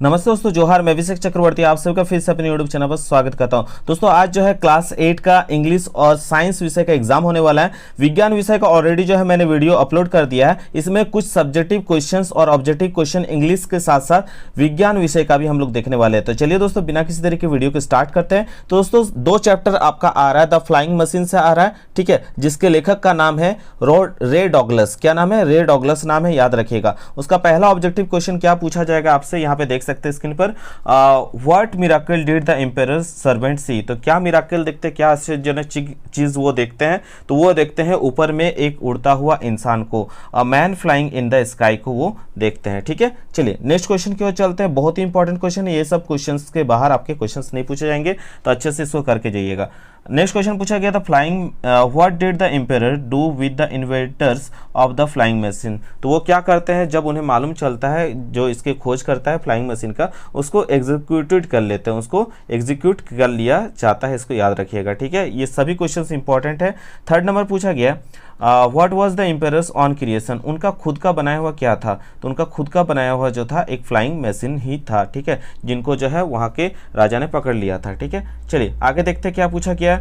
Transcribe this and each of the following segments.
नमस्ते दोस्तों, जोहार। मैं अभिषेक चक्रवर्ती आप सबका फिर से अपने यूट्यूब चैनल पर स्वागत करता हूं। दोस्तों आज जो है क्लास 8 का इंग्लिश और साइंस विषय का एग्जाम होने वाला है। विज्ञान विषय का ऑलरेडी जो है मैंने वीडियो अपलोड कर दिया है। इसमें कुछ सब्जेक्टिव क्वेश्चंस और ऑब्जेक्टिव क्वेश्चन इंग्लिश के साथ साथ विज्ञान विषय का भी हम लोग देखने वाले हैं। तो चलिए दोस्तों, बिना किसी तरीके के वीडियो को स्टार्ट करते हैं। तो दोस्तों 2 चैप्टर आपका आ रहा है, द फ्लाइंग मशीन से आ रहा है, ठीक है, जिसके लेखक का नाम है रे डॉगलस। क्या नाम है? रे डॉगलस नाम है, याद रखिएगा। उसका पहला ऑब्जेक्टिव क्वेश्चन क्या पूछा जाएगा आपसे, यहाँ पे देख सकते हैं स्क्रीन पर। What miracle did the emperor servant see. तो क्या मिराकल देखते हैं, क्या आश्चर्यजनक चीज वो देखते हैं? तो वो देखते हैं ऊपर में एक उड़ता हुआ इंसान को, a man flying in the sky को वो देखते हैं, ठीक है। चलिए नेक्स्ट क्वेश्चन की ओर चलते हैं। बहुत ही इंपॉर्टेंट क्वेश्चन है, ये सब क्वेश्चंस के बाहर आपके क्वेश्चंस नहीं पूछे जाएंगे, तो अच्छे से इसको करके जाइएगा। नेक्स्ट क्वेश्चन पूछा गया था, flying what did the emperor do with the inventors of the flying machine. तो वो क्या करते हैं जब उन्हें मालूम चलता है, जो इसके खोज करता है फ्लाइंग मशीन का, उसको एग्जीक्यूटेड कर लेते हैं, उसको एग्जीक्यूट कर लिया जाता है। इसको याद रखिएगा, ठीक है। ये सभी क्वेश्चंस इंपॉर्टेंट है। थर्ड नंबर पूछा गया, what was the emperors on creation. उनका खुद का बनाया हुआ क्या था? तो उनका खुद का बनाया हुआ जो था एक फ्लाइंग मशीन ही था, ठीक है, जिनको जो है वहाँ के राजा ने पकड़ लिया था, ठीक है। चलिए आगे देखते हैं क्या पूछा गया।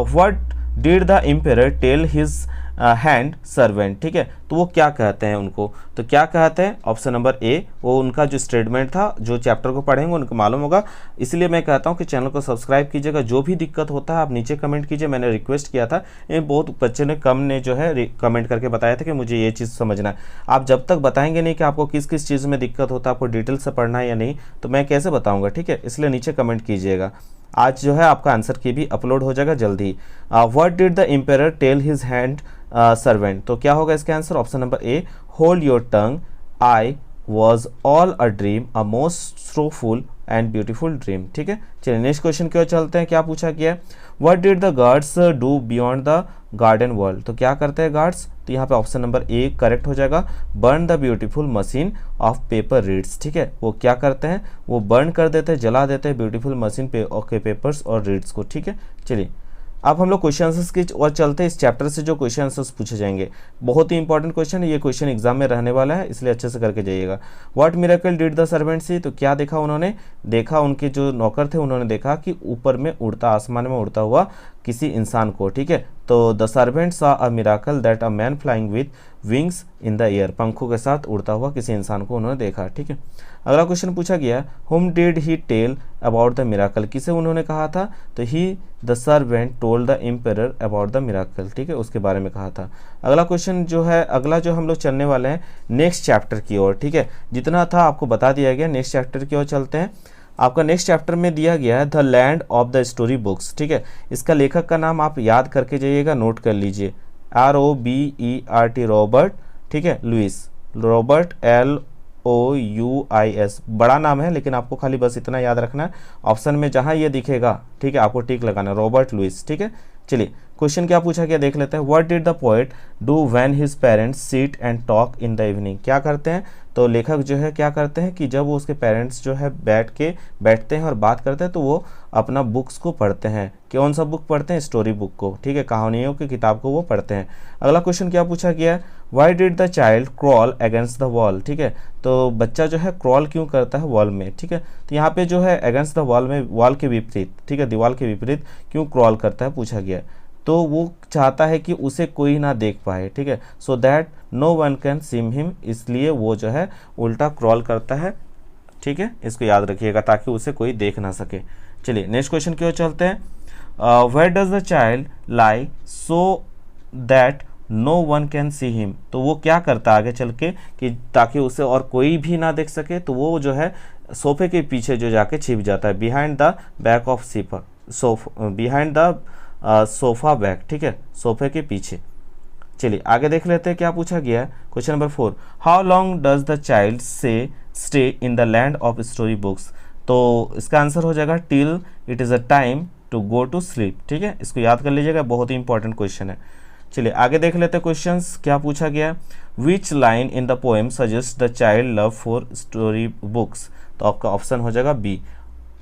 What did the emperor tell his hand servant, ठीक है। तो वो क्या कहते हैं उनको? तो क्या कहते हैं? ऑप्शन नंबर ए, वो उनका जो स्टेटमेंट था, जो चैप्टर को पढ़ेंगे उनको मालूम होगा। इसलिए मैं कहता हूँ कि चैनल को सब्सक्राइब कीजिएगा। जो भी दिक्कत होता है आप नीचे कमेंट कीजिए। मैंने रिक्वेस्ट किया था, ये बहुत बच्चे ने कम ने जो है कमेंट करके बताया था कि मुझे ये चीज़ समझना है। आप जब तक बताएंगे नहीं कि आपको किस किस चीज़ में दिक्कत होता है, आपको डिटेल से पढ़ना है या नहीं, तो मैं कैसे बताऊँगा, ठीक है। इसलिए नीचे कमेंट कीजिएगा। आज जो है आपका आंसर की भी अपलोड हो जाएगा जल्दी। What did the emperor tell his hand servant. तो क्या होगा इसका answer? Option number A, hold your tongue, I was all a dream, a most soulful and beautiful dream, ठीक है। चलिए नेक्स्ट क्वेश्चन की ओर चलते हैं। क्या पूछा गया है? What did the guards do beyond the garden wall. तो क्या करते हैं गार्ड्स? तो यहाँ पे ऑप्शन नंबर ए करेक्ट हो जाएगा, burn the beautiful machine of paper reads, ठीक है। वो क्या करते हैं? वो बर्न कर देते हैं, जला देते हैं ब्यूटीफुल मशीन पे के पेपर्स और रीड्स को, ठीक है। चलिए अब हम लोग क्वेश्चन आंसर्स की और चलते हैं। इस चैप्टर से जो क्वेश्चन आंसर्स पूछे जाएंगे बहुत ही इंपॉर्टेंट क्वेश्चन है, ये क्वेश्चन एग्जाम में रहने वाला है, इसलिए अच्छे से करके जाइएगा। What miracle did the servant see. तो क्या देखा उन्होंने? देखा, उनके जो नौकर थे उन्होंने देखा कि ऊपर में उड़ता, आसमान में उड़ता हुआ किसी इंसान को, ठीक है। तो the servant saw a miracle that a man flying with wings in the air. पंखों के साथ उड़ता हुआ किसी इंसान को उन्होंने देखा, ठीक है। अगला क्वेश्चन पूछा गया, whom did he tell about the miracle. किसे उन्होंने कहा था? तो he the servant told the emperor about the miracle, ठीक है, उसके बारे में कहा था। अगला क्वेश्चन जो है, अगला जो हम लोग चलने वाले हैं नेक्स्ट चैप्टर की ओर, ठीक है। जितना था आपको बता दिया गया, नेक्स्ट चैप्टर की ओर चलते हैं। आपका नेक्स्ट चैप्टर में दिया गया है the land of the story books, ठीक है। इसका लेखक का नाम आप याद करके जाइएगा, नोट कर लीजिए, ROBERT, रॉबर्ट, ठीक है, लुइस, रॉबर्ट LOUIS। बड़ा नाम है लेकिन आपको खाली बस इतना याद रखना है, ऑप्शन में जहां ये दिखेगा, ठीक है, आपको टिक लगाना, रॉबर्ट लुइस, ठीक है। चलिए क्वेश्चन क्या पूछा गया देख लेते हैं। What did the poet do when his parents seat and talk in the evening. क्या करते हैं? तो लेखक जो है क्या करते हैं कि जब वो उसके पेरेंट्स जो है बैठते हैं और बात करते हैं, तो वो अपना बुक्स को पढ़ते हैं। कौन सा बुक पढ़ते हैं? स्टोरी बुक को, ठीक है, कहानियों की किताब को वो पढ़ते हैं। अगला क्वेश्चन क्या पूछा गया है? Why did the child crawl against the wall, ठीक है। तो बच्चा जो है क्रॉल क्यों करता है वॉल में, ठीक है। तो यहाँ पे जो है अगेंस्ट द वॉल में, वॉल के विपरीत, ठीक है, दीवार के विपरीत क्यों क्रॉल करता है पूछा गया। तो वो चाहता है कि उसे कोई ना देख पाए, ठीक है, so that no one can see him, इसलिए वो जो है उल्टा क्रॉल करता है, ठीक है। इसको याद रखिएगा ताकि उसे कोई देख ना सके। चलिए नेक्स्ट क्वेश्चन की ओर चलते हैं। Where does the child lie so that no one can see him. तो वो क्या करता है आगे चल के कि ताकि उसे और कोई भी ना देख सके, तो वो जो है सोफे के पीछे जो जाके छिप जाता है, behind the back of behind the sofa back, ठीक है, सोफे के पीछे। चलिए आगे देख लेते हैं क्या पूछा गया है। Question number 4, how long does the child से stay in the land of story books. तो इसका आंसर हो जाएगा till it is a time to go to sleep, ठीक है। इसको याद कर लीजिएगा, बहुत ही इंपॉर्टेंट क्वेश्चन है। चलिए आगे देख लेते हैं क्वेश्चंस क्या पूछा गया। Which line in the poem suggest the child love for story books. तो आपका ऑप्शन हो जाएगा B,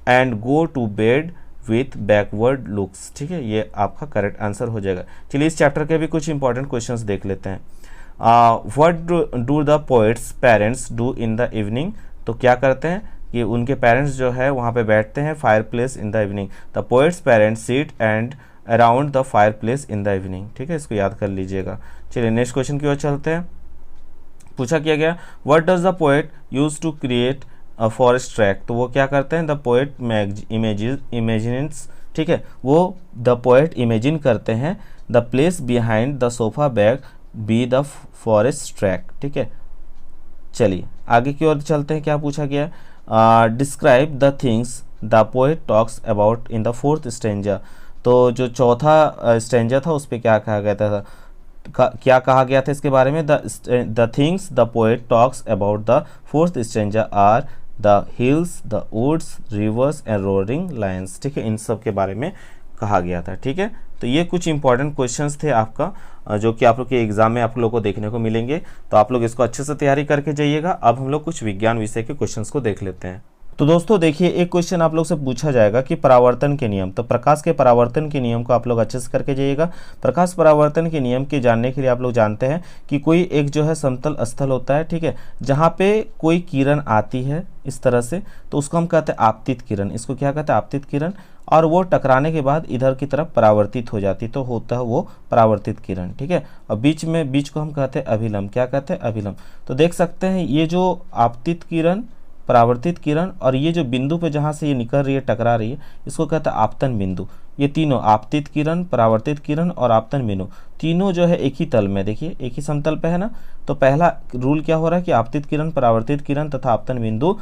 and go to bed with backward looks, ठीक है, ये आपका करेक्ट आंसर हो जाएगा। चलिए इस चैप्टर के भी कुछ इंपॉर्टेंट क्वेश्चंस देख लेते हैं। What do the poets parents do in the evening. तो क्या करते हैं कि उनके पेरेंट्स जो है वहाँ पे बैठते हैं fire place in the evening. The poets parents seat and around the fire place in the evening. ठीक है, इसको याद कर लीजिएगा। चलिए नेक्स्ट क्वेश्चन की ओर चलते हैं। पूछा किया गया what does the poet use to create a forest track. तो वो क्या करते हैं, द पोएट इमेजिन्स, ठीक है, वो द पोएट इमेजिन करते हैं the place behind the sofa bag be the forest track. ठीक है, चलिए आगे की ओर चलते हैं। क्या पूछा गया, describe the things the poet talks about in the fourth stanza. तो जो चौथा स्टेंजा था उस पर क्या कहा गया था, क्या कहा गया था इसके बारे में, the things the poet talks about the fourth stanza are the hills, the woods, rivers and roaring lions. ठीक है, इन सब के बारे में कहा गया था। ठीक है, तो ये कुछ इंपॉर्टेंट क्वेश्चंस थे आपका, जो कि आप लोग के एग्जाम में आप लोग को देखने को मिलेंगे। तो आप लोग इसको अच्छे से तैयारी करके जाइएगा। अब हम लोग कुछ विज्ञान विषय के क्वेश्चंस को देख लेते हैं। तो दोस्तों देखिए, एक क्वेश्चन आप लोग से पूछा जाएगा कि परावर्तन के नियम। तो प्रकाश के परावर्तन के नियम को आप लोग अच्छे से करके जाइएगा। प्रकाश परावर्तन के नियम के जानने के लिए आप लोग जानते हैं कि कोई एक जो है समतल स्थल होता है, ठीक है, जहाँ पे कोई किरण आती है इस तरह से, तो उसको हम कहते हैं आपतित किरण। इसको क्या कहते हैं, आपतित किरण। और वो टकराने के बाद इधर की तरफ परावर्तित हो जाती, तो होता है वो परावर्तित किरण। ठीक है, और बीच को हम कहते हैं अभिलंब। क्या कहते हैं, अभिलंब। तो देख सकते हैं ये जो आपतित किरण, परावर्तित किरण और ये जो बिंदु पे जहाँ से ये निकल रही है, टकरा रही है, इसको कहते हैं आपतन बिंदु। ये तीनों, आपतित किरण, परावर्तित किरण और आपतन बिंदु, तीनों जो है एक ही तल में, देखिए एक ही समतल पे है ना। तो पहला रूल क्या हो रहा है कि आपतित किरण, परावर्तित किरण तथा आपतन बिंदु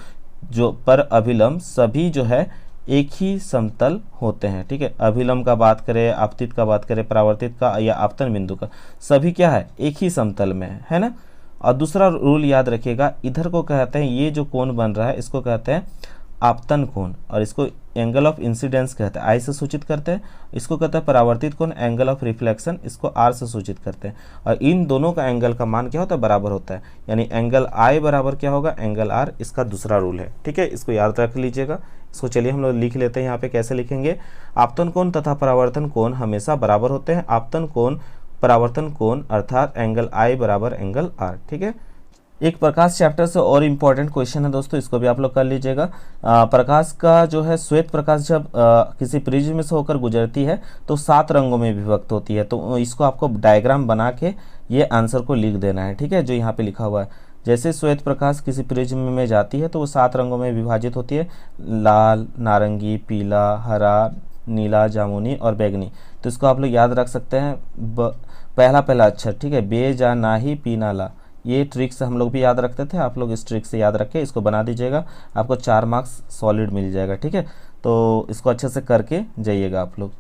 जो पर अभिलंब सभी जो है एक ही समतल होते हैं। ठीक है, अभिलंब का बात करें, आपतित का बात करें, परावर्तित का या आपतन बिंदु का, सभी क्या है, एक ही समतल में है ना। और दूसरा रूल याद रखिएगा, इधर को कहते हैं, ये जो कोण बन रहा है इसको कहते हैं आपतन कोण, और इसको एंगल ऑफ इंसिडेंस कहते हैं, आई से सूचित करते हैं। इसको कहते हैं परावर्तित कोण, एंगल ऑफ रिफ्लेक्शन, इसको आर से सूचित करते हैं। और इन दोनों का एंगल का मान क्या होता है, बराबर होता है, यानी एंगल आई बराबर क्या होगा, एंगल आर। इसका दूसरा रूल है। ठीक है, इसको याद रख लीजिएगा। इसको चलिए हम लोग लिख लेते हैं यहाँ पे। कैसे लिखेंगे, आपतन कोण तथा परावर्तन कोण हमेशा बराबर होते हैं। आपतन कोण, परावर्तन कोण अर्थात एंगल आई बराबर एंगल आर। ठीक है, एक प्रकाश चैप्टर से और इम्पॉर्टेंट क्वेश्चन है दोस्तों, इसको भी आप लोग कर लीजिएगा। प्रकाश का जो है, श्वेत प्रकाश जब किसी प्रिज्म में से होकर गुजरती है तो 7 रंगों में विभक्त होती है। तो इसको आपको डायग्राम बना के ये आंसर को लिख देना है। ठीक है, जो यहाँ पे लिखा हुआ है, जैसे श्वेत प्रकाश किसी प्रिज्म में जाती है तो वो 7 रंगों में विभाजित होती है, लाल, नारंगी, पीला, हरा, नीला, जामुनी और बैगनी। तो इसको आप लोग याद रख सकते हैं, पहला अक्षर, ठीक है, बे जा ना ही पी ना ला। ये ट्रिक से हम लोग भी याद रखते थे, आप लोग इस ट्रिक से याद रख के इसको बना दीजिएगा, आपको 4 मार्क्स सॉलिड मिल जाएगा। ठीक है, तो इसको अच्छे से करके जाइएगा आप लोग।